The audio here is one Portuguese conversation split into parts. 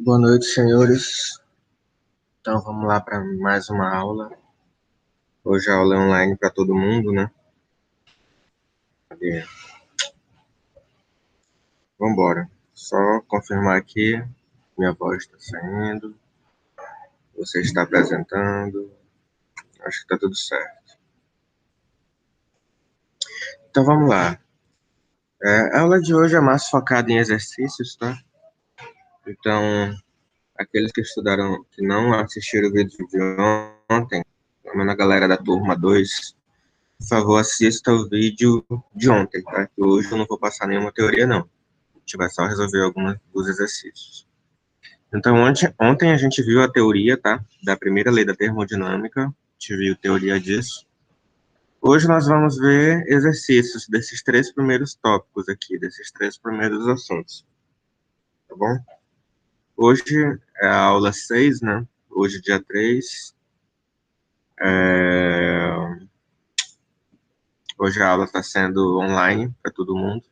Boa noite, senhores. Então vamos lá para mais uma aula. Hoje a aula é online para todo mundo, né? Cadê? Vamos embora. Só confirmar aqui. Minha voz está saindo. Você está apresentando. Acho que está tudo certo. Então vamos lá. A aula de hoje é mais focada em exercícios, tá? Então, aqueles que estudaram, que não assistiram o vídeo de ontem, pelo menos a galera da turma 2, por favor, assista o vídeo de ontem, tá? Que hoje eu não vou passar nenhuma teoria, não. A gente vai só resolver alguns dos exercícios. Então, ontem a gente viu a teoria, tá? Da primeira lei da termodinâmica. A gente viu teoria disso. Hoje nós vamos ver exercícios desses três primeiros tópicos aqui, desses três primeiros assuntos. Tá bom? Hoje é a aula 6, né? Hoje, dia 3. Hoje a aula está sendo online para todo mundo.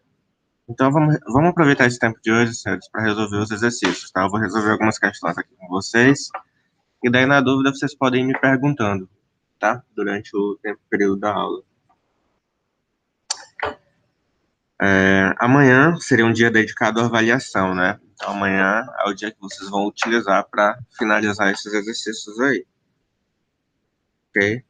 Então, vamos aproveitar esse tempo de hoje, senhores, para resolver os exercícios, tá? Eu vou resolver algumas questões aqui com vocês. E daí, na dúvida, vocês podem ir me perguntando, tá? Durante o período da aula. Amanhã seria um dia dedicado à avaliação, né? Então, amanhã é o dia que vocês vão utilizar para finalizar esses exercícios aí, ok?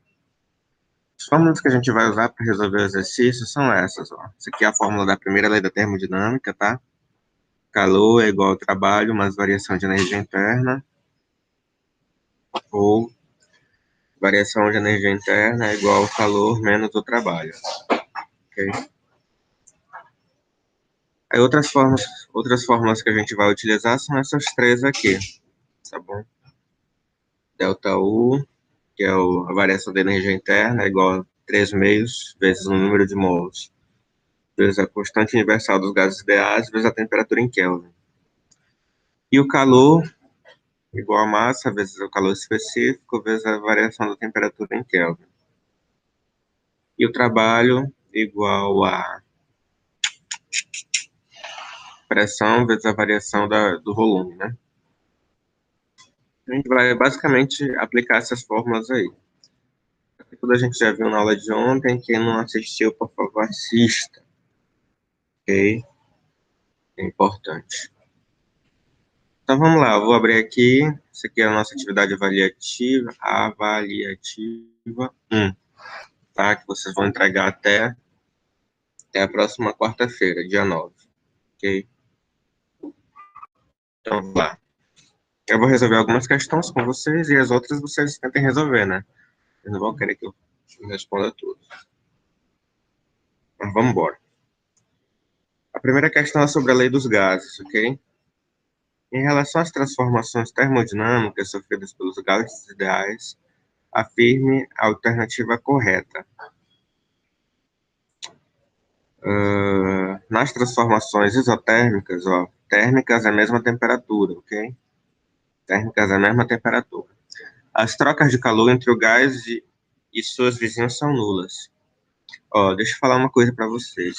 As fórmulas que a gente vai usar para resolver o exercício são essas, ó. Essa aqui é a fórmula da primeira lei da termodinâmica, tá? Calor é igual ao trabalho mais variação de energia interna, ou variação de energia interna é igual ao calor menos o trabalho, ok? Aí outras fórmulas que a gente vai utilizar são essas três aqui, tá bom? Delta U, que é a variação da energia interna, é igual a 3 meios vezes o número de mols, vezes a constante universal dos gases ideais, vezes a temperatura em Kelvin. E o calor, igual a massa, vezes o calor específico, vezes a variação da temperatura em Kelvin. E o trabalho, igual a pressão vezes a variação do volume, né? A gente vai basicamente aplicar essas fórmulas aí. Tudo a gente já viu na aula de ontem. Quem não assistiu, por favor, assista. Ok? É importante. Então vamos lá, eu vou abrir aqui. Isso aqui é a nossa atividade avaliativa. Avaliativa 1. Tá? Que vocês vão entregar até a próxima quarta-feira, dia 9. Ok? Então vamos lá. Eu vou resolver algumas questões com vocês e as outras vocês tentem resolver, né? Vocês não vão querer que eu responda tudo. Mas vamos embora. A primeira questão é sobre a lei dos gases, ok? Em relação às transformações termodinâmicas sofridas pelos gases ideais, afirme a alternativa correta. Nas transformações isotérmicas, ó, térmicas é a mesma temperatura, ok? Térmicas é a mesma temperatura. As trocas de calor entre o gás e suas vizinhas são nulas. Ó, deixa eu falar uma coisa para vocês.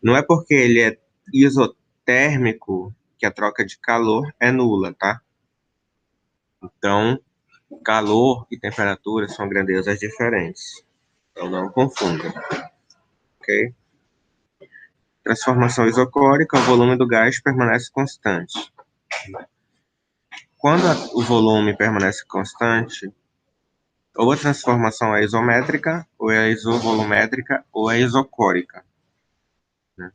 Não é porque ele é isotérmico que a troca de calor é nula, tá? Então, calor e temperatura são grandezas diferentes. Então, não confunda, ok? Transformação isocórica, o volume do gás permanece constante. Quando o volume permanece constante, ou a transformação é isométrica, ou é isovolumétrica, ou é isocórica, né?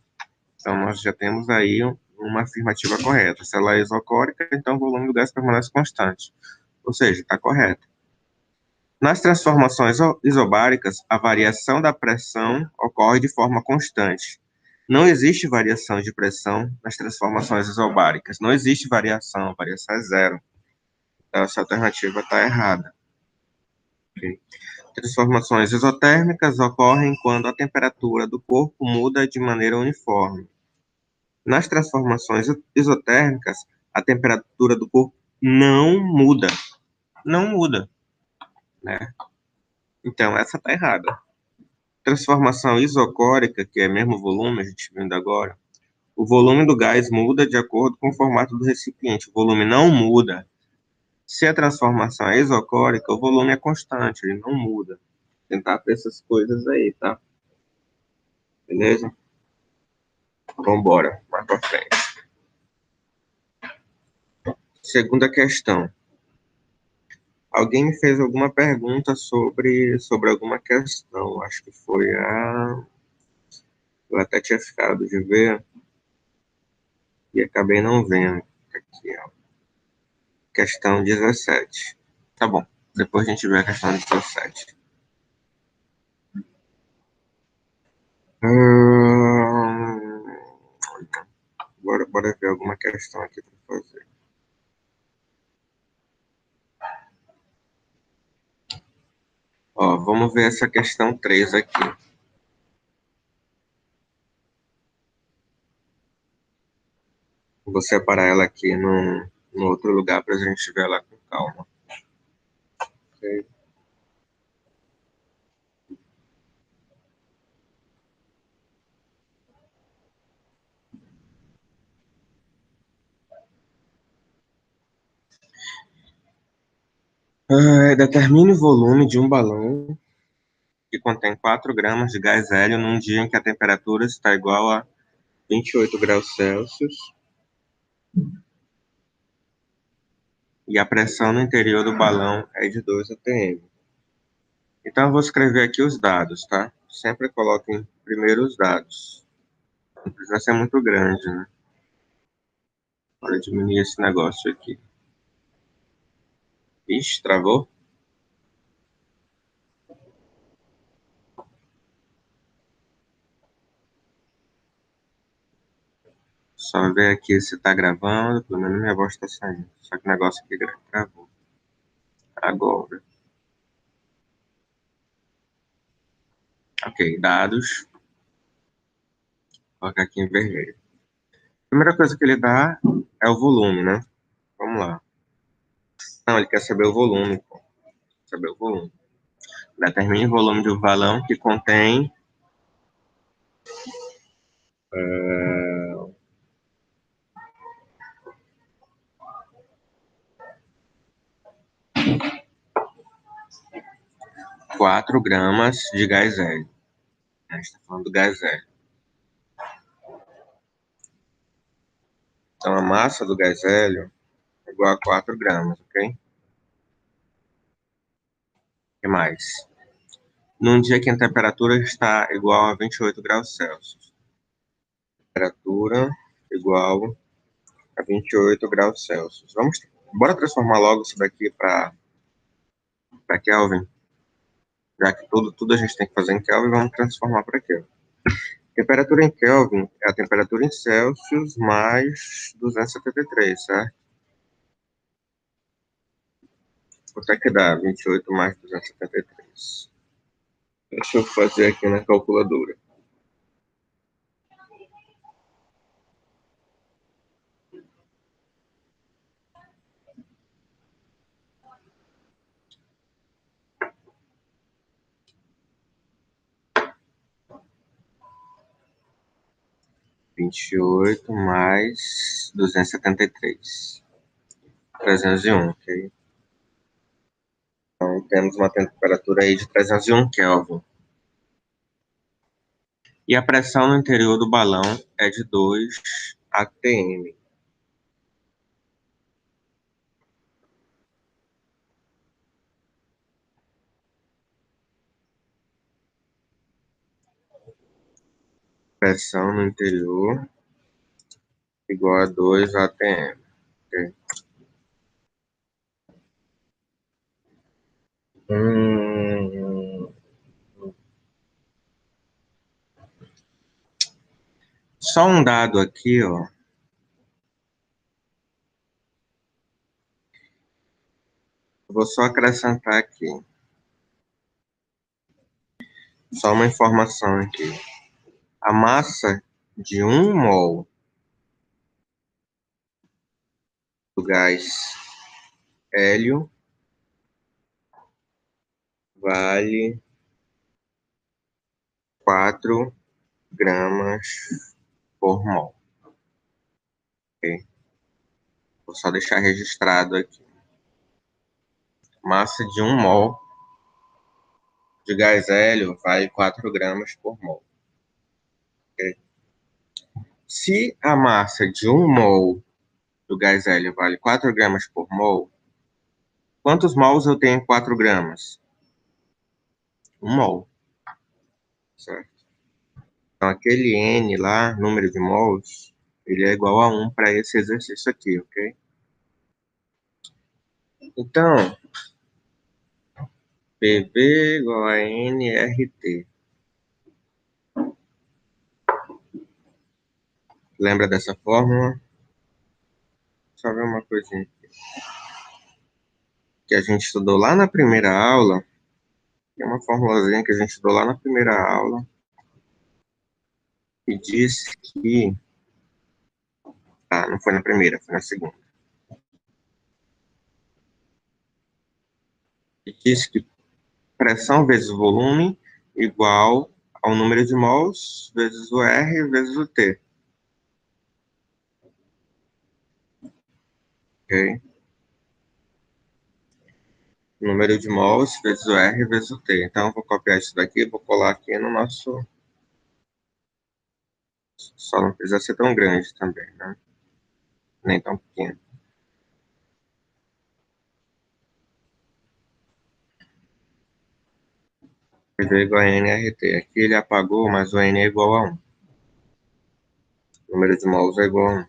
Então, nós já temos aí uma afirmativa correta. Se ela é isocórica, então o volume do gás permanece constante. Ou seja, está correto. Nas transformações isobáricas, a variação da pressão ocorre de forma constante. Não existe variação de pressão nas transformações isobáricas. Não existe variação, a variação é zero. Então, essa alternativa está errada. Okay? Transformações isotérmicas ocorrem quando a temperatura do corpo muda de maneira uniforme. Nas transformações isotérmicas, a temperatura do corpo não muda. Não muda, né? Então, essa está errada. Transformação isocórica, que é mesmo volume, a gente vindo agora, O volume do gás muda de acordo com o formato do recipiente. O volume não muda. Se a transformação é isocórica, o volume é constante, ele não muda. Tentar ter essas coisas aí, tá? Beleza? Vamos embora, mais pra frente. Segunda questão. Alguém me fez alguma pergunta sobre alguma questão. Acho que foi a. Eu até tinha ficado de ver e acabei não vendo. Aqui, ó. Questão 17. Tá bom. Depois a gente vê a questão 17. Hum... Bora ver alguma questão aqui para fazer. Ó, vamos ver essa questão 3 aqui. Vou separar ela aqui no outro lugar para a gente ver ela com calma. Ok? Determine o volume de um balão que contém 4 gramas de gás hélio num dia em que a temperatura está igual a 28 graus Celsius e a pressão no interior do balão é de 2 atm. Então, eu vou escrever aqui os dados, tá? Sempre coloquem primeiro os dados. Não precisa ser muito grande, né? Para diminuir esse negócio aqui. Ixi, travou? Só ver aqui se tá gravando. Pelo menos minha voz tá saindo. Só que o negócio aqui gravou. Agora. Ok, dados. Colocar aqui em vermelho. A primeira coisa que ele dá é o volume, né? Vamos lá. Não, ele quer saber o volume, pô. Saber o volume. Determine o volume de um balão que contém 4 gramas de gás hélio. A gente está falando do gás hélio. Então, a massa do gás hélio é igual a 4 gramas, ok? O que mais? Num dia que a temperatura está igual a 28 graus Celsius. Temperatura igual a 28 graus Celsius. Bora transformar logo isso daqui para Kelvin. Já que tudo a gente tem que fazer em Kelvin, vamos transformar para Kelvin. Temperatura em Kelvin é a temperatura em Celsius mais 273, certo? Quanto é que dá 28 mais 273? Deixa eu fazer aqui na calculadora. Vinte e oito mais 273. 301, ok? Então, temos uma temperatura aí de 301 Kelvin. E a pressão no interior do balão é de 2 atm. Pressão no interior igual a 2 atm. Okay? Hum, Só um dado aqui, ó. Vou só acrescentar aqui. Só uma informação aqui. A massa de 1 mol do gás hélio vale 4 gramas por mol. Vou só deixar registrado aqui. Massa de 1 mol de gás hélio vale 4 gramas por mol. Okay? Se a massa de 1 mol do gás hélio vale 4 gramas por mol, quantos mols eu tenho em 4 gramas? 1 mol, certo? Então, aquele N lá, número de mols, ele é igual a 1 para esse exercício aqui, ok? Então, PV igual a nRT. Lembra dessa fórmula? Só ver uma coisinha que a gente estudou lá na primeira aula. Tem uma formulazinha que a gente estudou lá na primeira aula. E disse que... Ah, não foi na primeira, foi na segunda. E disse que pressão vezes volume igual ao número de mols vezes o R vezes o T. Ok? Número de mols vezes o R vezes o T. Então, eu vou copiar isso daqui e vou colar aqui no nosso... Só não precisa ser tão grande também, né? Nem tão pequeno. PV igual a nRT. Aqui ele apagou, mas o N é igual a 1. O número de mols é igual a 1.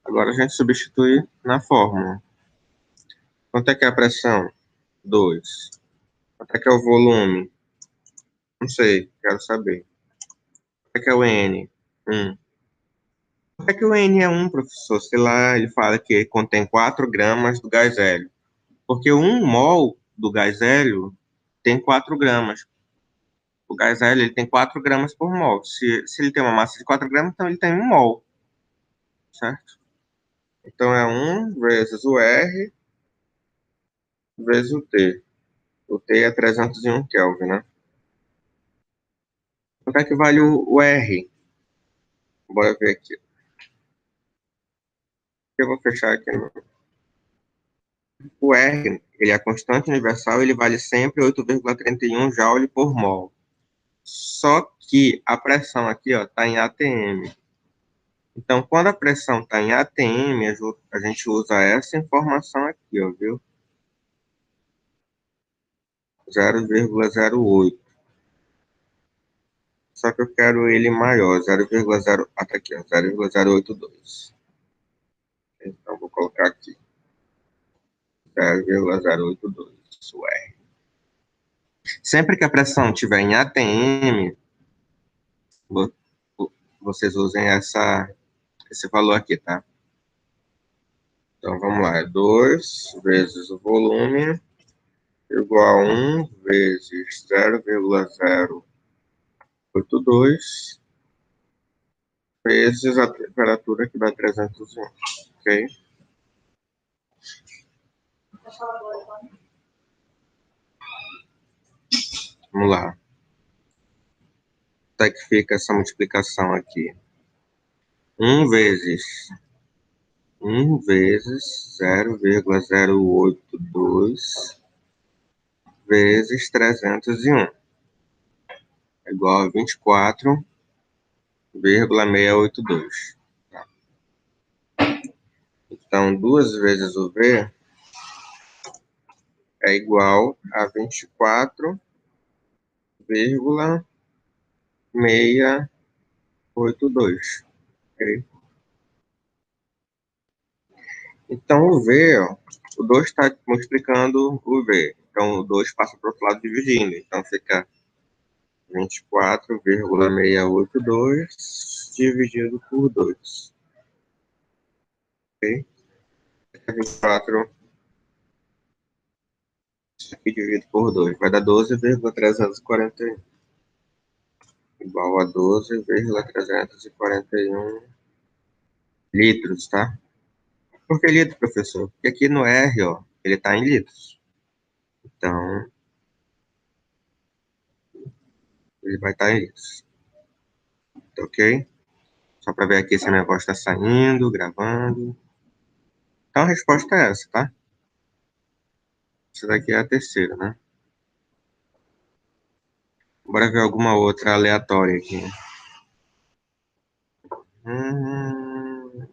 Agora a gente substitui na fórmula. Quanto é que é a pressão? 2. Quanto é que é o volume? Não sei, quero saber. Quanto é que é o N? 1. Quanto é que o N é 1, professor? Sei lá, ele fala que contém 4 gramas do gás hélio. Porque 1 mol do gás hélio tem 4 gramas. O gás hélio ele tem 4 gramas por mol. Se ele tem uma massa de 4 gramas, então ele tem 1 mol. Certo? Então é 1 vezes o R vezes o T. O T é 301 Kelvin, né? Quanto é que vale o R? Bora ver aqui. Eu vou fechar aqui. O R, ele é constante universal, ele vale sempre 8,31 joule por mol. Só que a pressão aqui, ó, tá em ATM. Então, quando a pressão está em ATM, a gente usa essa informação aqui, ó, viu? 0,08. Só que eu quero ele maior, 0,0, ah, tá aqui, ó, 0,082. Então, vou colocar aqui, 0,082, o R. Sempre que a pressão estiver em ATM, vocês usem esse valor aqui, tá? Então, vamos lá, 2 vezes o volume igual a 1 vezes 0,082 vezes a temperatura, que dá 301, ok? Vamos lá. Quanto é que fica essa multiplicação aqui? 1 vezes 0,082 vezes 301 é igual a 24,682. Tá? Então, 2 vezes o V é igual a 24,682. Ok? Então, o V, ó, o 2 está multiplicando o V. Então, o 2 passa para o outro lado dividindo. Então, fica 24,682 dividido por 2. Ok? 24 aqui dividido por 2 vai dar 12,341. Igual a 12,341 litros, tá? Por que litro, professor? Porque aqui no R, ó, ele está em litros. Então, ele vai estar em litros. ok? Só para ver aqui se a minha voz está saindo, gravando. Então a resposta é essa, tá? Essa daqui é a terceira, né? Bora ver alguma outra aleatória aqui. Hum,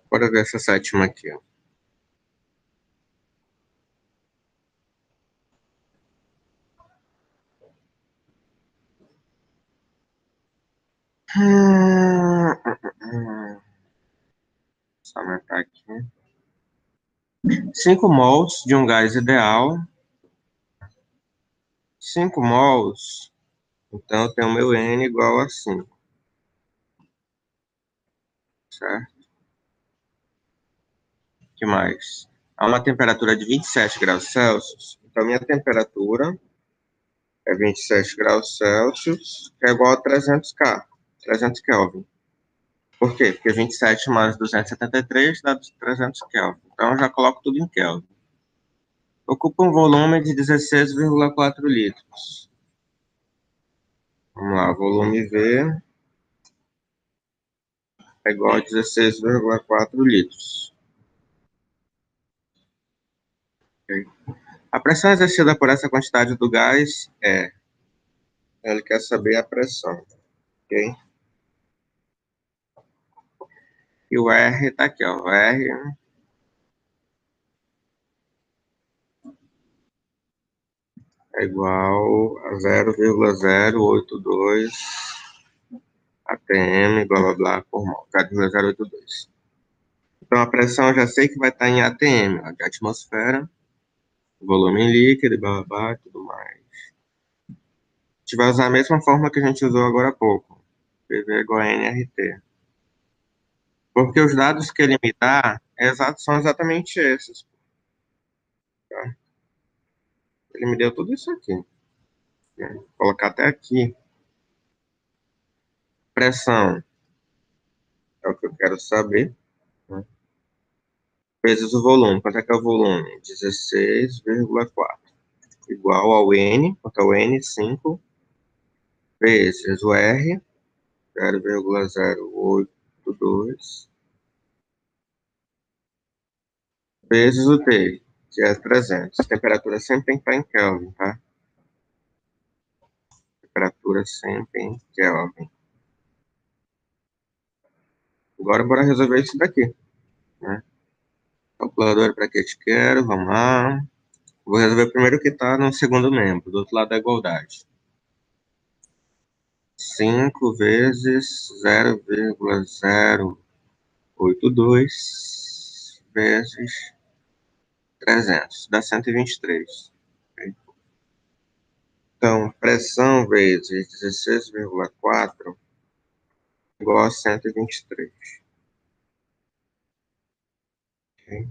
bora ver essa sétima aqui, ó. Só aumentar aqui. 5 mols de um gás ideal. 5 mols. Então, eu tenho o meu N igual a 5, certo? O que mais? A uma temperatura de 27 graus Celsius. Então, minha temperatura é 27 graus Celsius, que é igual a 300 K, 300 Kelvin. Por quê? Porque 27 mais 273 dá 300 Kelvin. Então, eu já coloco tudo em Kelvin. Ocupa um volume de 16,4 litros. Vamos lá, volume V é igual a 16,4 litros. Okay? A pressão exercida por essa quantidade do gás é... Ele quer saber a pressão, ok? E o R está aqui, ó. O R é igual a 0,082 atm, blá, blá, blá, por mol. 0,082. Então, a pressão eu já sei que vai estar em atm, ó, de atmosfera, volume em líquido, blá, blá, blá, tudo mais. A gente vai usar a mesma fórmula que a gente usou agora há pouco. PV igual a nRT. Porque os dados que ele me dá são exatamente esses. Tá? Ele me deu tudo isso aqui. Né? Vou colocar até aqui. Pressão é o que eu quero saber. Né? Vezes o volume. Quanto é que é o volume? 16,4. Igual ao N, quanto é o N? 5. Vezes o R, 0,082. Vezes o T, que é 300. A temperatura sempre tem que estar em Kelvin, tá? Temperatura sempre em Kelvin. Agora bora resolver isso daqui, né? Calculadora para que te quero, vamos lá. Vou resolver primeiro o que está no segundo membro, do outro lado da igualdade. 5 vezes 0,082 vezes 300, dá 123. Ok? Então, pressão vezes 16,4 igual a 123. Ok?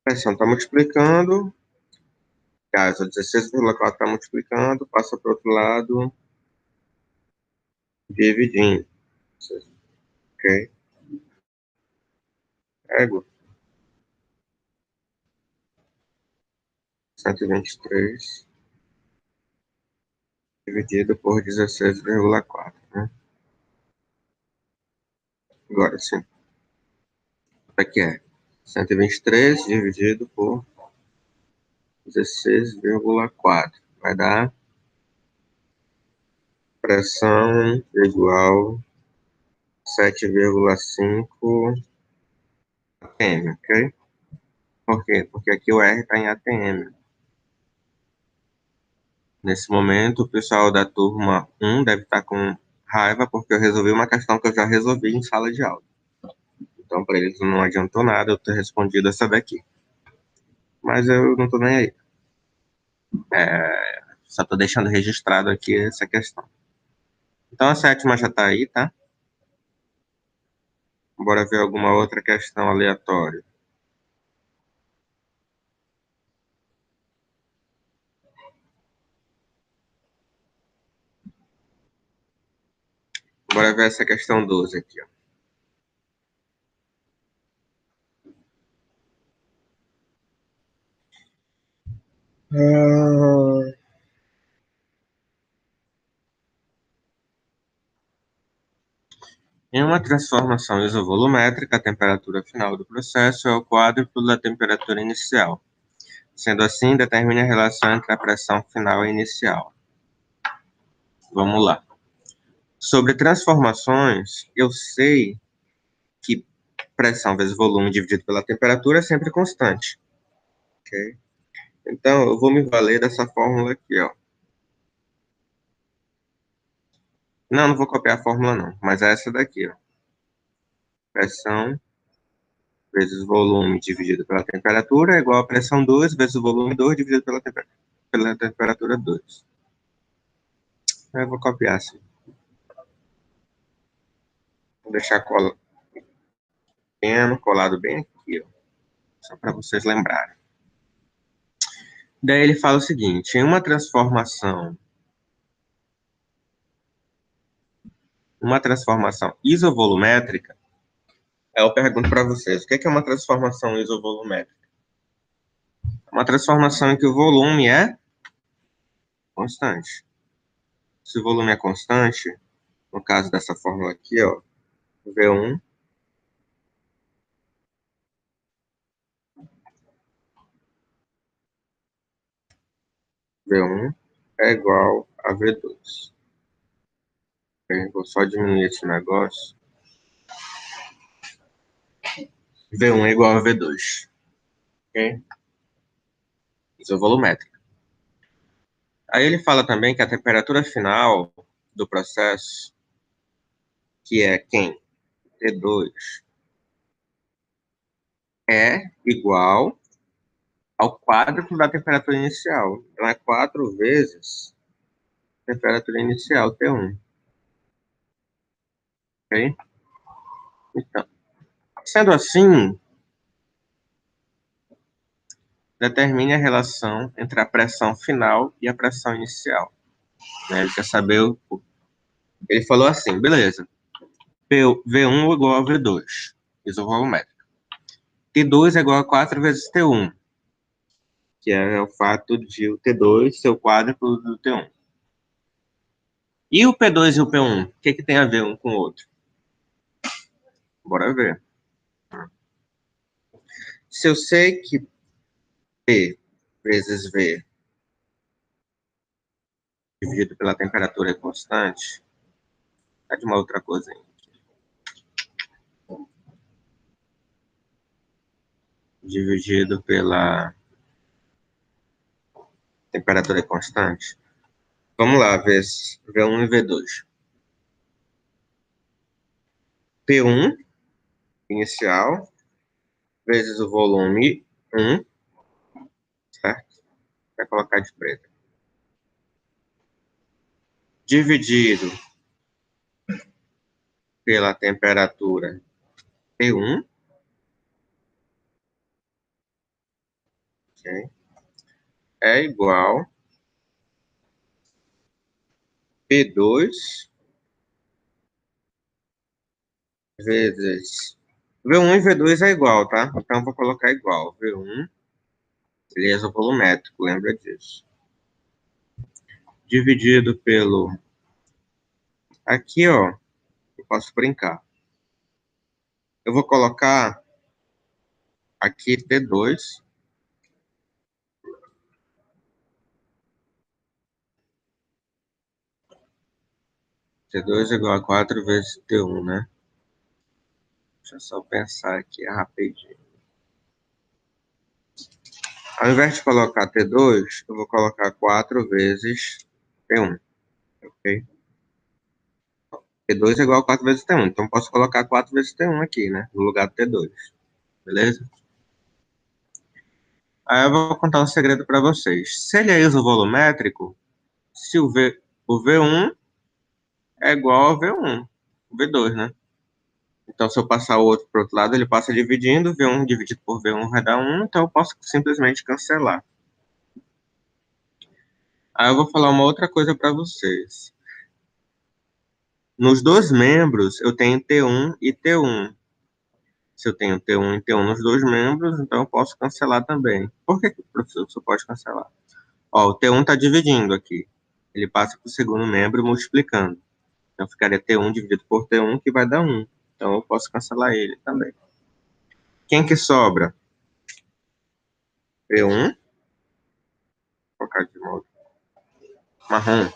Pressão está multiplicando, caso 16,4 está multiplicando, passa para o outro lado, dividindo. Ok? Ego, 123 dividido por 16,4, né? Agora sim. Aqui é 123 dividido por 16,4. Vai dar pressão igual 7,5 atm, ok? Por quê? Porque aqui o R está em atm. Nesse momento, o pessoal da turma 1 deve estar com raiva porque eu resolvi uma questão que eu já resolvi em sala de aula. Então, para eles não adiantou nada eu ter respondido essa daqui. Mas eu não estou nem aí. Só estou deixando registrado aqui essa questão. Então, a sétima já está aí, tá? Bora ver alguma outra questão aleatória. Bora ver essa questão 12 aqui, ó. Em uma transformação isovolumétrica, a temperatura final do processo é o quádruplo da temperatura inicial. Sendo assim, determine a relação entre a pressão final e inicial. Vamos lá. Sobre transformações, eu sei que pressão vezes volume dividido pela temperatura é sempre constante. Ok? Então, eu vou me valer dessa fórmula aqui, ó. Não vou copiar a fórmula não, mas é essa daqui, ó. Pressão vezes volume dividido pela temperatura é igual a pressão 2 vezes o volume 2 dividido pela temperatura 2. Eu vou copiar assim. Vou deixar colado bem aqui, ó, só para vocês lembrarem. Daí ele fala o seguinte: em uma transformação isovolumétrica, eu pergunto para vocês, o que é uma transformação isovolumétrica? Uma transformação em que o volume é constante. Se o volume é constante, no caso dessa fórmula aqui, ó, V1 V1 é igual a V2. Vou só diminuir esse negócio. V1 é igual a V2. Ok? Isovolumétrica. Aí ele fala também que a temperatura final do processo, que é quem? T2, é igual ao quádruplo da temperatura inicial. Então, é 4 vezes a temperatura inicial, T1. Ok? Então, sendo assim, determine a relação entre a pressão final e a pressão inicial. Né? Ele quer saber Ele falou assim, beleza. V1 é igual a V2, isovolumétrico. T2 é igual a 4 vezes T1, que é o fato de o T2 ser o quádruplo do T1. E o P2 e o P1, o que tem a ver um com o outro? Bora ver. Se eu sei que P vezes V dividido pela temperatura é constante, tá de uma outra coisa aí. Dividido pela temperatura é constante. Vamos lá, V1 e V2. P1 inicial vezes o volume 1, certo? Vai colocar de preto. Dividido pela temperatura T1, okay, é igual P2 vezes V1 e V2 é igual, tá? Então vou colocar igual. V1, beleza, volumétrico, lembra disso. Dividido pelo... Aqui, ó, eu posso brincar. Eu vou colocar aqui T2. T2 é igual a 4 vezes T1, né? Deixa eu só pensar aqui rapidinho. Ao invés de colocar T2, eu vou colocar 4 vezes T1, ok? T2 é igual a 4 vezes T1, então posso colocar 4 vezes T1 aqui, né? No lugar do T2, beleza? Aí eu vou contar um segredo para vocês. Se ele é isovolumétrico, se o V1 é igual ao V1, o V2, né? Então, se eu passar o outro para o outro lado, ele passa dividindo, V1 dividido por V1 vai dar 1, então eu posso simplesmente cancelar. Aí eu vou falar uma outra coisa para vocês. Nos dois membros, eu tenho T1 e T1. Se eu tenho T1 e T1 nos dois membros, então eu posso cancelar também. Por que, professor, você pode cancelar? Ó, o T1 está dividindo aqui. Ele passa para o segundo membro multiplicando. Então ficaria T1 dividido por T1, que vai dar 1. Então eu posso cancelar ele também. Quem que sobra? P1. Vou colocar de modo marrom.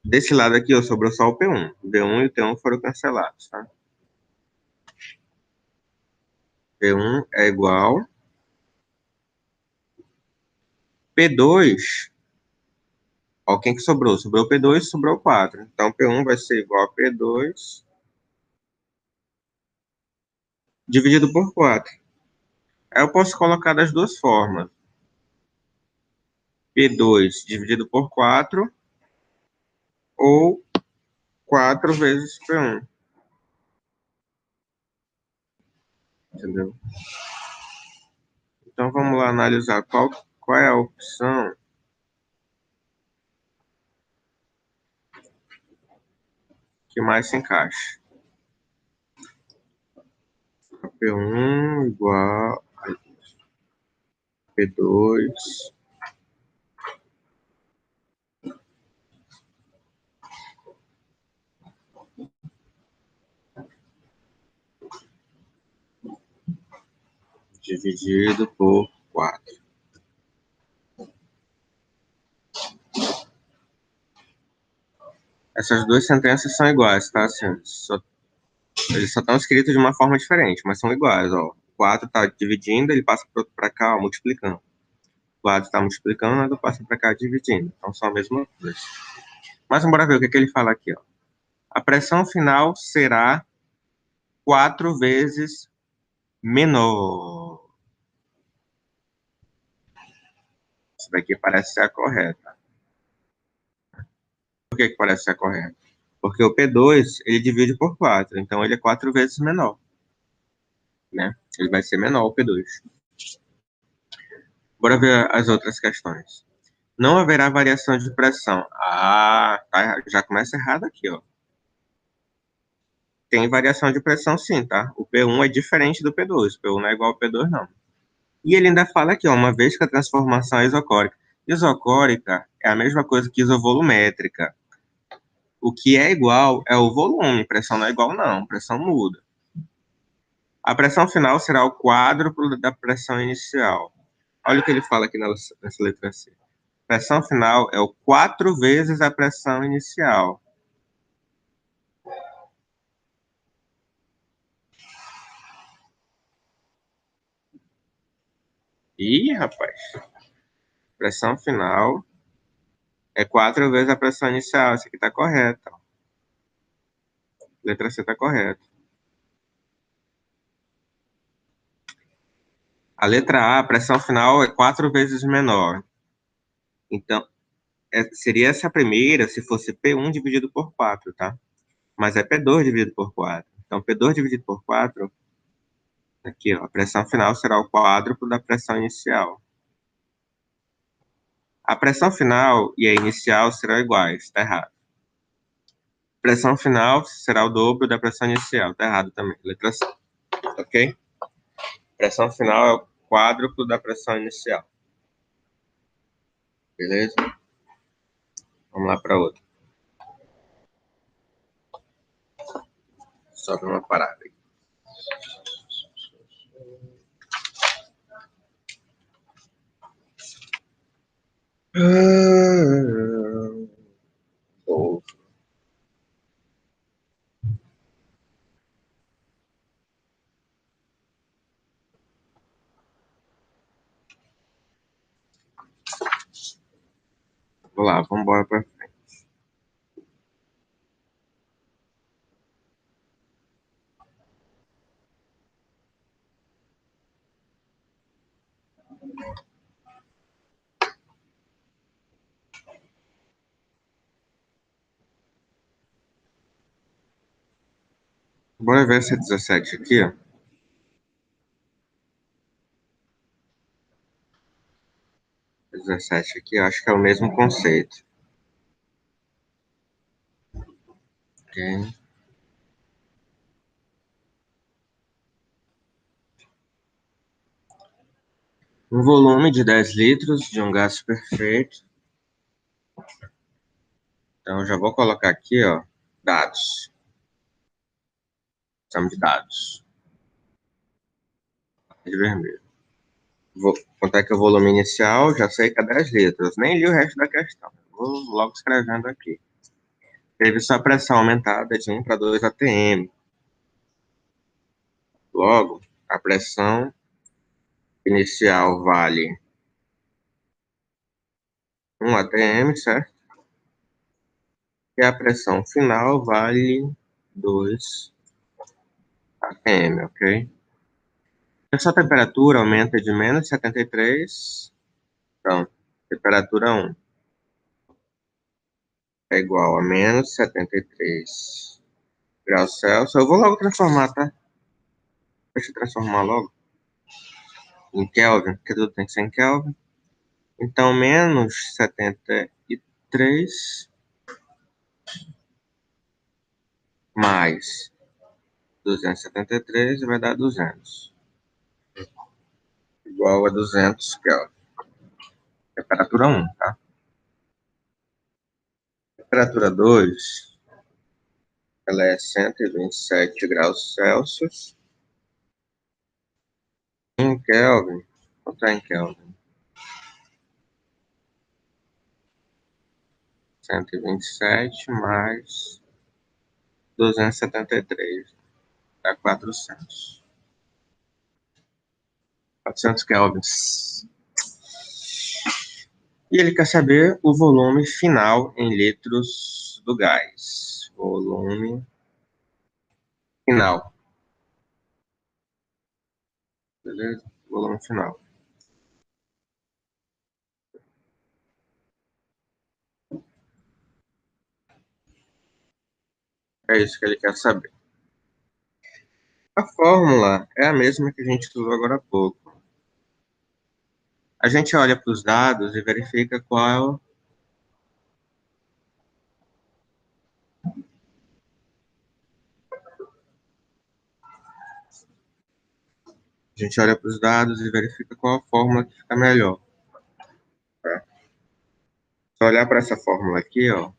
Desse lado aqui, ó, sobrou só o P1. O D1 e o T1 foram cancelados, tá? P1 é igual P2. Ó, quem que sobrou? Sobrou P2, sobrou 4. Então, P1 vai ser igual a P2 dividido por 4. Aí eu posso colocar das duas formas. P2 dividido por 4 ou 4 vezes P1. Entendeu? Então, vamos lá analisar qual é a opção que mais se encaixa. P1 igual a P2 dividido por 4. Essas duas sentenças são iguais, tá? Assim, eles só estão escritos de uma forma diferente, mas são iguais, ó. O 4 está dividindo, ele passa para cá, ó, multiplicando. O 4 está multiplicando, ele passa para cá, dividindo. Então, são a mesma coisa. Mas bora ver o que, que ele fala aqui, ó. A pressão final será 4 vezes menor. Isso daqui parece ser a correta. Por que, que parece ser a correta? Porque o P2, ele divide por 4, então ele é 4 vezes menor, né? Ele vai ser menor, o P2. Bora ver as outras questões. Não haverá variação de pressão. Ah, tá, já começa errado aqui, ó. Tem variação de pressão sim, tá? O P1 é diferente do P2. O P1 não é igual ao P2, não. E ele ainda fala aqui, ó, uma vez que a transformação é isocórica. Isocórica é a mesma coisa que isovolumétrica. O que é igual é o volume. Pressão não é igual, não. Pressão muda. A pressão final será o quádruplo da pressão inicial. Olha o que ele fala aqui nessa letra C. Pressão final é o 4 vezes a pressão inicial. Ih, rapaz. Pressão final é 4 vezes a pressão inicial. Isso aqui está correto. Letra C está correta. A letra A, a pressão final é 4 vezes menor. Então, seria essa primeira se fosse P1 dividido por 4, tá? Mas é P2 dividido por 4. Então, P2 dividido por 4, aqui, ó, a pressão final será o quádruplo da pressão inicial. A pressão final e a inicial serão iguais, tá errado. Pressão final será o dobro da pressão inicial, tá errado também. Letra C, ok? Pressão final é o quádruplo da pressão inicial. Beleza? Vamos lá para outra. Só para uma parada aqui. Vamos lá, vamos embora para frente. Bora ver essa 17 aqui, ó. 17 aqui, eu acho que é o mesmo conceito. Ok. Um volume de 10 litros de um gás perfeito. Então, eu já vou colocar aqui, ó, dados. Chama de dados. De vermelho. Vou contar aqui o volume inicial, já sei que é 10 litros. Nem li o resto da questão. Vou logo escrevendo aqui. Teve sua pressão aumentada de 1 para 2 atm. Logo, a pressão inicial vale 1 atm, certo? E a pressão final vale 2 atm, ok? Essa temperatura aumenta de menos 73. Então, temperatura 1 é igual a menos 73 graus Celsius. Eu vou logo transformar, tá? Deixa eu transformar logo em Kelvin, porque tudo tem que ser em Kelvin. Então, menos 73 mais 273 vai dar 200. Igual a 200 Kelvin. Temperatura 1, tá? Temperatura 2, ela é 127 graus Celsius. Em Kelvin, quanto é em Kelvin? 127 mais 273 dá 400. 400 kelvins. E ele quer saber o volume final em litros do gás. Volume final. Beleza? Volume final. É isso que ele quer saber. A fórmula é a mesma que a gente usou agora há pouco. A gente olha para os dados e verifica qual. A gente olha para os dados e verifica qual a fórmula que fica melhor. Tá? Só olhar para essa fórmula aqui, ó.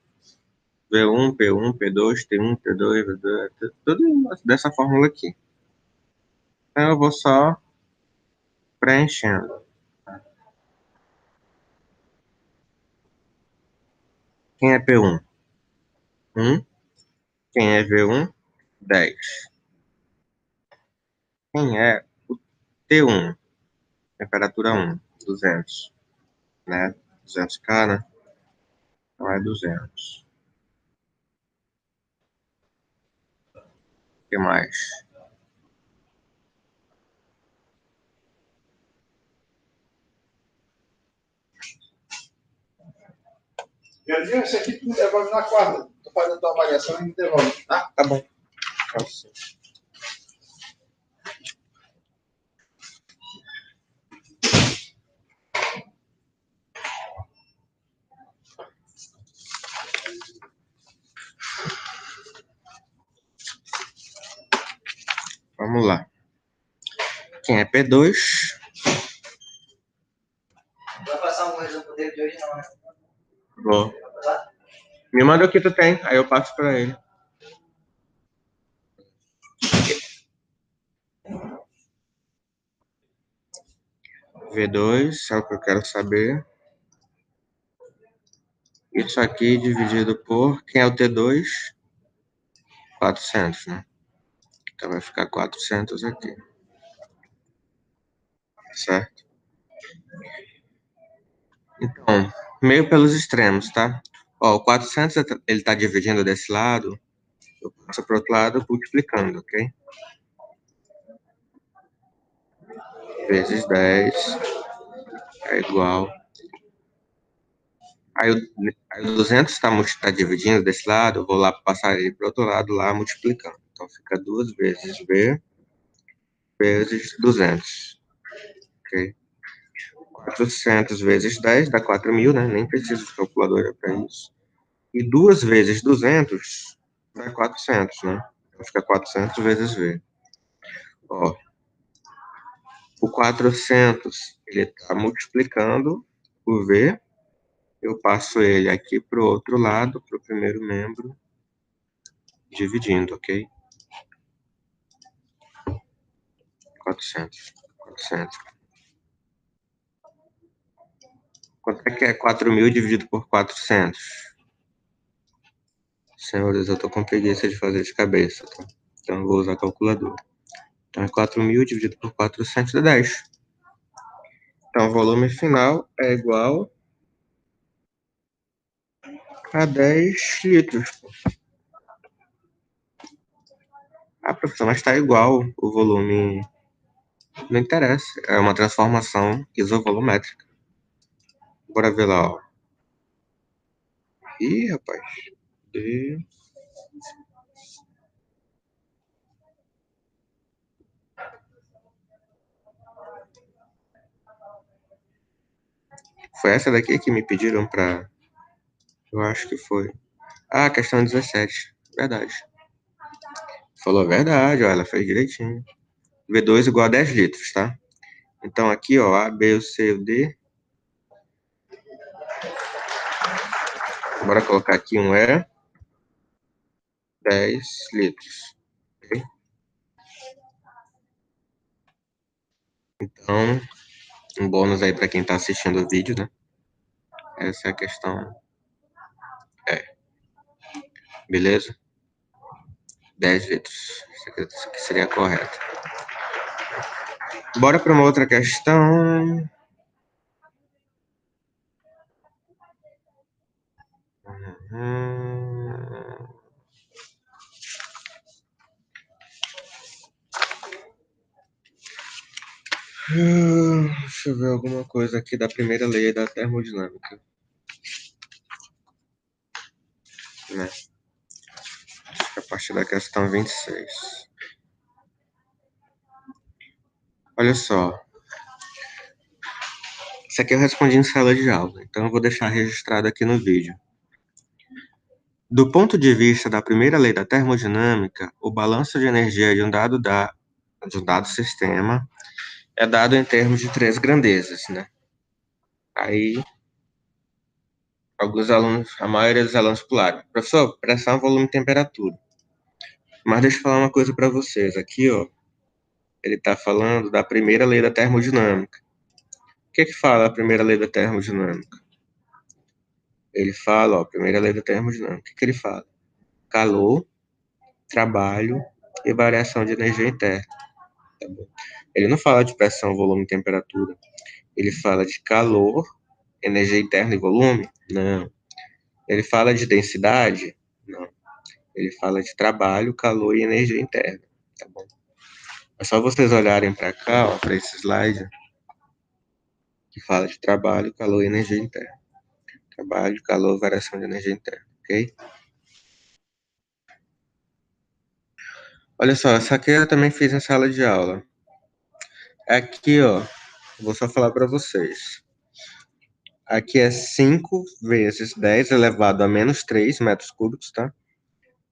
V1, P1, P2, T1, T2, V2, tudo dessa fórmula aqui. Então eu vou só preenchendo. Quem é P1? 1. Quem é V1? 10. Quem é o T1? Temperatura 1, 200. Né? 200 K, né? Então é 200. O que mais? Jardim, esse aqui tu me devolve na quarta. Tu faz a tua avaliação e me devolve. Ah, tá bom. Nossa. Vamos lá. Quem é P2? Vai passar um resumo dele de hoje, não, né? Vou. Me manda o que tu tem, aí eu passo pra ele. V2 é o que eu quero saber. Isso aqui dividido por... Quem é o T2? 400, né? Então vai ficar 400 aqui. Certo? Então, meio pelos extremos, tá? Ó, o 400 ele tá dividindo desse lado. Eu passo pro outro lado multiplicando, ok? Vezes 10 é igual. Aí o 200 está dividindo desse lado, eu vou lá passar ele para o outro lado lá multiplicando. Então fica 2 vezes B vezes 200. Ok? 400 vezes 10 dá 4.000, né? Nem preciso de calculadora para isso. E 2 vezes 200 Vai 400, né? Vai ficar 400 vezes V. Ó, o 400, ele está multiplicando o V. Eu passo ele aqui para o outro lado, para o primeiro membro, dividindo, ok? 400, 400. Quanto é que é 4.000 dividido por 400? Senhores, eu tô com preguiça de fazer de cabeça, tá? Então eu vou usar a calculadora. Então é 4.000 dividido por 400 é 10. Então o volume final é igual a 10 litros. Ah, professor, mas está igual o volume. Não interessa. É uma transformação isovolumétrica. Bora ver lá, ó. Ih, rapaz. E... Foi essa daqui que me pediram pra... Eu acho que foi. Ah, questão 17. Verdade. Falou a verdade, ó. Ela fez direitinho. V2 igual a 10 litros, tá? Então aqui, ó. A, B, o C, o D. Bora colocar aqui um E. 10 litros. Ok? Então, um bônus aí pra quem tá assistindo o vídeo, né? Essa é a questão. Beleza? 10 litros. Isso aqui seria correto. Bora para uma outra questão. Deixa eu ver alguma coisa aqui da primeira lei da termodinâmica. Né? Acho que a partir da questão 26. Olha só. Isso aqui eu respondi em sala de aula, então eu vou deixar registrado aqui no vídeo. Do ponto de vista da primeira lei da termodinâmica, o balanço de energia de um dado sistema é dado em termos de três grandezas, né? Aí, alguns alunos, a maioria dos alunos pularam. Professor, pressão, volume e temperatura. Mas deixa eu falar uma coisa para vocês. Aqui, ó, ele está falando da primeira lei da termodinâmica. O que que fala a primeira lei da termodinâmica? Ele fala, ó, primeira lei da termodinâmica. O que que ele fala? Calor, trabalho e variação de energia interna. Tá bom? Ele não fala de pressão, volume e temperatura. Ele fala de calor, energia interna e volume? Não. Ele fala de densidade? Não. Ele fala de trabalho, calor e energia interna. Tá bom? É só vocês olharem para cá, ó, para esse slide, que fala de trabalho, calor e energia interna. Trabalho, calor, variação de energia interna, ok? Olha só, essa aqui eu também fiz em sala de aula. Aqui, ó, vou só falar para vocês. Aqui é 5 vezes 10 elevado a menos 3 metros cúbicos, tá?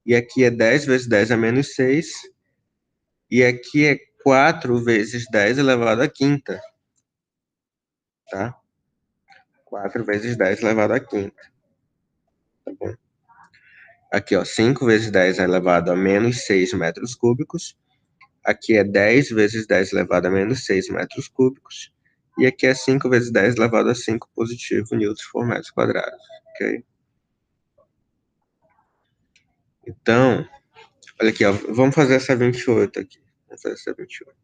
E aqui é 10 vezes 10 a menos 6. E aqui é 4 vezes 10 elevado à quinta, tá? 4 vezes 10 elevado à quinta, tá bom? Aqui, ó, 5 vezes 10 elevado a menos 6 metros cúbicos. Aqui é 10 vezes 10 elevado a menos 6 metros cúbicos. E aqui é 5 vezes 10 elevado a 5 positivo newtons por metro quadrado, ok? Então, olha aqui, ó, vamos fazer essa 28 aqui. Vamos fazer essa 28.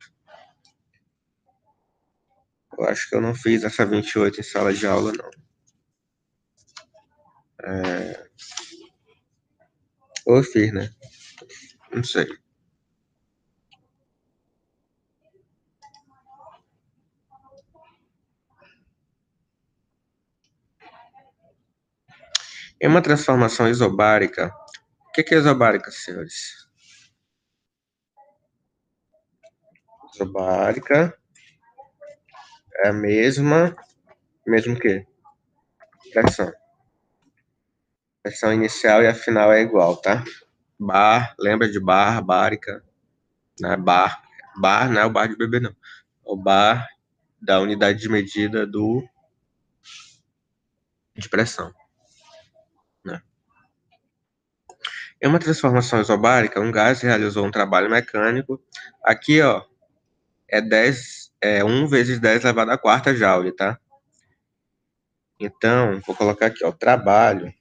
Eu acho que eu não fiz essa 28 em sala de aula, não. Ou eu fiz, né? Não sei. Em uma transformação isobárica, o que é isobárica, senhores? Isobárica é a mesmo que pressão. Pressão inicial e a final é igual, tá? Bar, lembra de bar, bárica, né? Bar não é o bar de bebê, não. É o bar da unidade de medida de pressão, né? Em uma transformação isobárica, um gás realizou um trabalho mecânico. Aqui, ó, é 1 vezes 10 elevado à quarta joule, tá? Então, vou colocar aqui, ó, trabalho.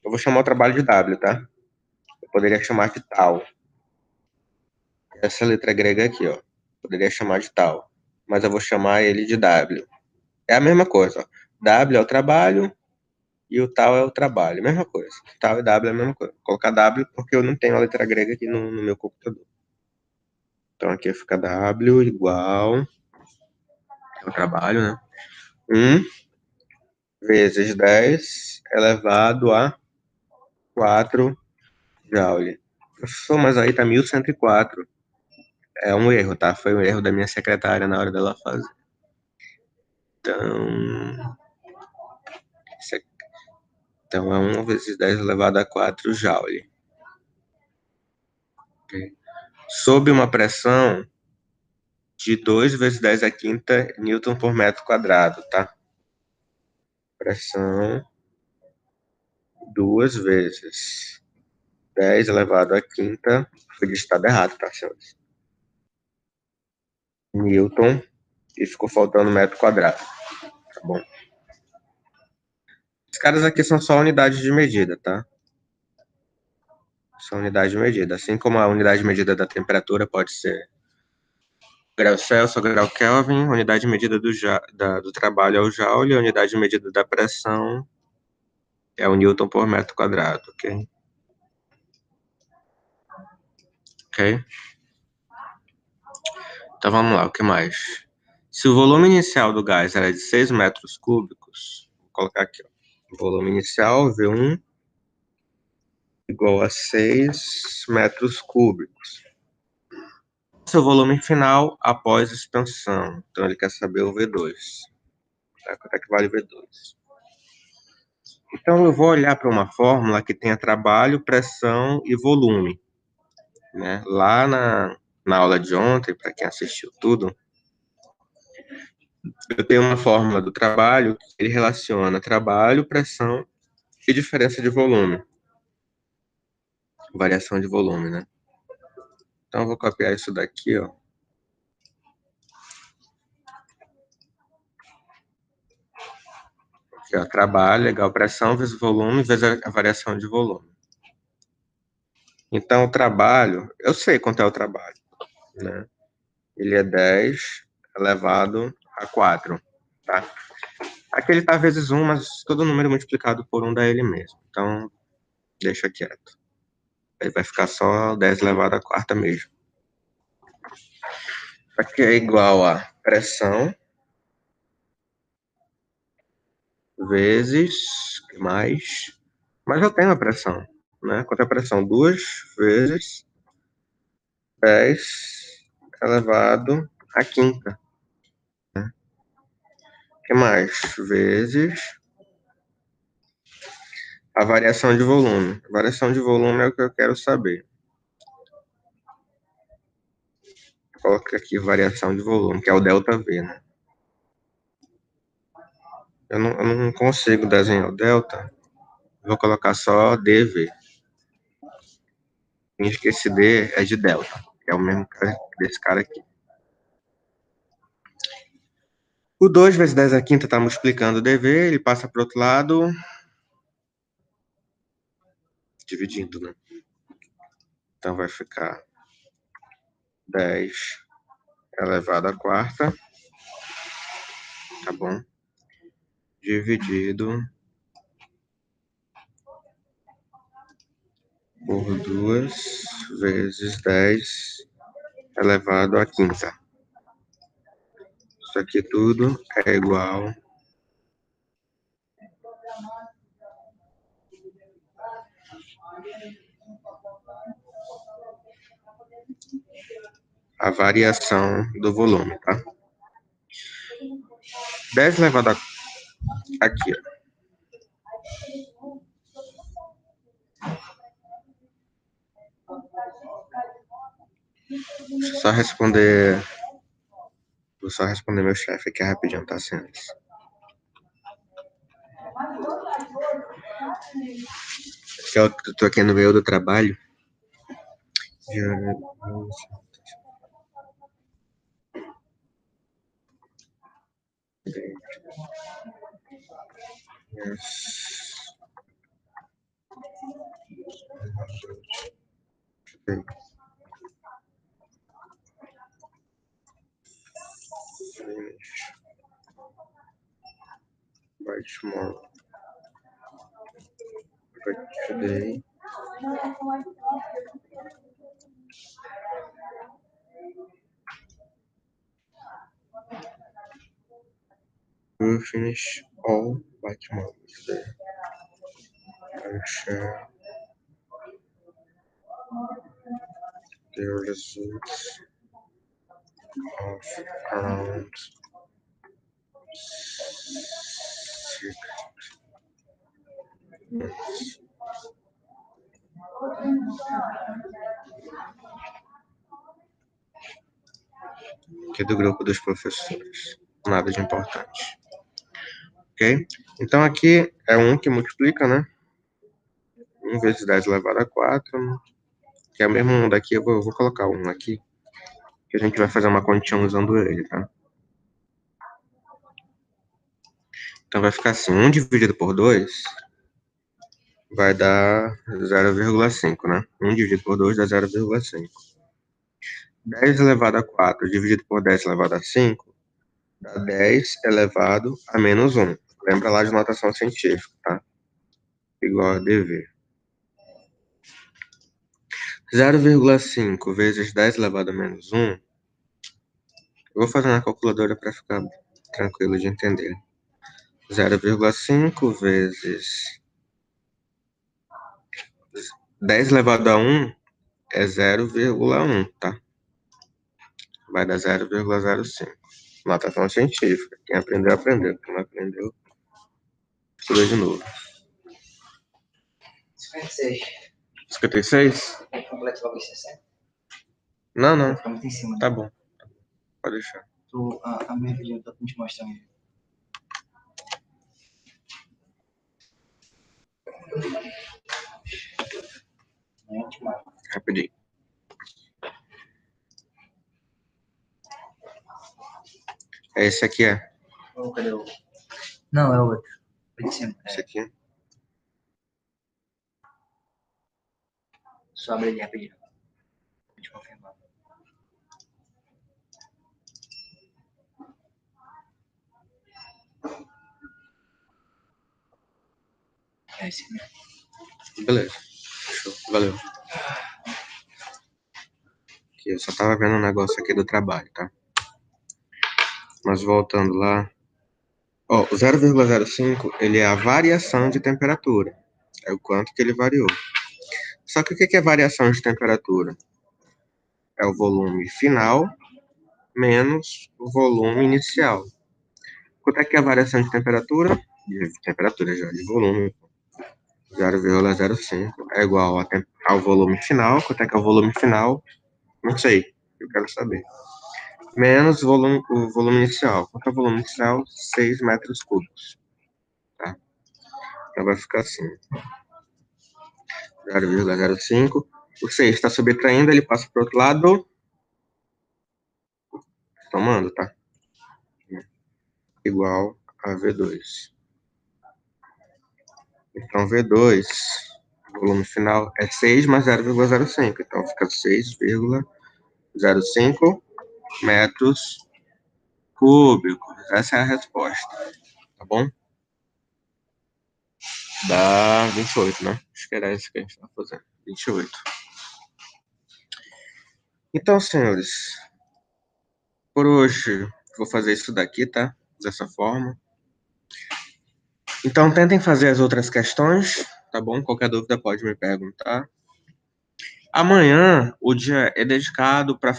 Eu vou chamar o trabalho de W, tá? Eu poderia chamar de tal. Essa letra grega aqui, ó. Poderia chamar de tal. Mas eu vou chamar ele de W. É a mesma coisa, ó. W é o trabalho e o tal é o trabalho. Mesma coisa. Tal e W é a mesma coisa. Vou colocar W porque eu não tenho a letra grega aqui no meu computador. Então aqui fica W igual ao trabalho, né? 1 vezes 10 elevado a 4 joule. Professor, mas aí tá 1104. É um erro, tá? Foi um erro da minha secretária na hora dela fazer. Então, então é 1 vezes 10 elevado a 4 joule. Okay. Sob uma pressão de 2 vezes 10 a quinta newton por metro quadrado, tá? Pressão 2 vezes 10 elevado a quinta, foi digitado errado, tá, senhores? Newton, e ficou faltando metro quadrado, tá bom? Os caras aqui são só unidades de medida, tá? São unidades de medida. Assim como a unidade de medida da temperatura pode ser grau Celsius ou grau Kelvin, a unidade de medida do trabalho é o joule, a unidade de medida da pressão é o newton por metro quadrado, ok? Ok? Então vamos lá, o que mais? Se o volume inicial do gás era de 6 metros cúbicos, vou colocar aqui, ó. O volume inicial, V1, igual a 6 metros cúbicos. Seu volume final após expansão. Então ele quer saber o V2. Tá? Quanto é que vale o V2? Então eu vou olhar para uma fórmula que tenha trabalho, pressão e volume, né? Lá na aula de ontem, para quem assistiu tudo, eu tenho uma fórmula do trabalho que ele relaciona trabalho, pressão e diferença de volume. Variação de volume, né? Então eu vou copiar isso daqui, ó. Aqui, ó, trabalho igual pressão vezes volume vezes a variação de volume. Então o trabalho, eu sei quanto é o trabalho, né? Ele é 10 elevado a 4, tá? Aqui ele tá vezes 1, mas todo número multiplicado por 1 dá ele mesmo. Então, deixa quieto. Aí vai ficar só 10 elevado a quarta mesmo. Aqui é igual a pressão vezes mais. Mas eu tenho a pressão, né? Quanto é a pressão? 2 vezes 10 elevado à quinta. Né? O que mais? Vezes a variação de volume. A variação de volume é o que eu quero saber. Coloca aqui variação de volume, que é o ΔV, né? Eu não consigo desenhar o delta. Vou colocar só dV. Finge que esse D é de delta, que é o mesmo desse cara aqui. O 2 vezes 10 a quinta está multiplicando o dV, ele passa para o outro lado, dividindo, né? Então vai ficar 10 elevado à quarta, tá bom? Dividido por 2 vezes 10 elevado à quinta. Isso aqui tudo é igual a variação do volume, tá? 10 elevado a... Aqui, ó. Deixa eu só responder. Vou só responder meu chefe aqui rapidinho, tá, senhores? Eu tô aqui no meio do trabalho. By tomorrow. By today. We'll finish all by tomorrow. Today. I'll share the results of around 6 months. Aqui é do grupo dos professores. Nada de importante. Ok? Então aqui é 1 que multiplica, né? 1 vezes 10 elevado a 4. Que é o mesmo 1 daqui. Eu vou colocar 1 aqui. Que a gente vai fazer uma continha usando ele, tá? Então vai ficar assim. 1 dividido por 2 vai dar 0,5, né? 1 dividido por 2 dá 0,5. 10 elevado a 4 dividido por 10 elevado a 5 dá 10 elevado a menos 1. Lembra lá de notação científica, tá? Igual a DV. 0,5 vezes 10 elevado a menos 1. Eu vou fazer na calculadora para ficar tranquilo de entender. 0,5 vezes 10 elevado a 1 é 0,1, tá? Vai dar 0,05. Notação científica. Quem aprendeu, aprendeu. Quem não aprendeu, estuda de novo. 56. 56? Completo logo em 60. Não. Fica muito em cima. Tá bom. Pode deixar. A minha vídeo tá pra te mostrar. Rapidinho. É esse aqui, é? Cadê o... Não, é o outro. Foi de cima. Esse aqui? Só abre ele rapidinho. Vou te confirmar. É esse mesmo. Beleza. Show. Valeu. Aqui, eu só tava vendo um negócio aqui do trabalho, tá? Mas voltando lá. Ó, o 0,05, ele é a variação de temperatura. É o quanto que ele variou. Só que o que é variação de temperatura? É o volume final menos o volume inicial. Quanto é que é a variação de temperatura? De temperatura já, de volume. 0,05 é igual ao volume final. Quanto é que é o volume final? Não sei, eu quero saber. Menos o volume inicial. Quanto é o volume inicial? 6 metros cúbicos. Tá? Então vai ficar assim. 0,05. O 6 está subtraindo, ele passa para o outro lado. Tomando, tá? Igual a V2. Então, V2, volume final, é 6 mais 0,05. Então, fica 6,05 metros cúbicos. Essa é a resposta. Tá bom? Dá 28, né? Acho que era isso que a gente estava fazendo. 28. Então, senhores, por hoje, vou fazer isso daqui, tá? Dessa forma. Então, tentem fazer as outras questões, tá bom? Qualquer dúvida pode me perguntar. Amanhã, o dia é dedicado para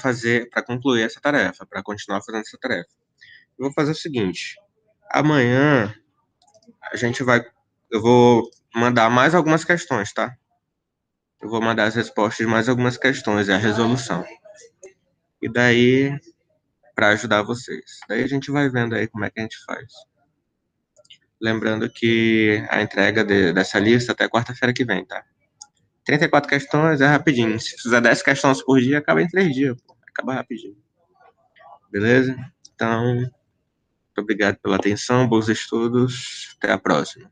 concluir essa tarefa, para continuar fazendo essa tarefa. Eu vou fazer o seguinte: amanhã eu vou mandar mais algumas questões, tá? eu vou mandar as respostas de mais algumas questões e a resolução. E daí, para ajudar vocês. Daí a gente vai vendo aí como é que a gente faz. Lembrando que a entrega dessa lista até quarta-feira que vem, tá? 34 questões é rapidinho. Se fizer 10 questões por dia, acaba em 3 dias, pô. Acaba rapidinho. Beleza? Então, muito obrigado pela atenção, bons estudos. Até a próxima.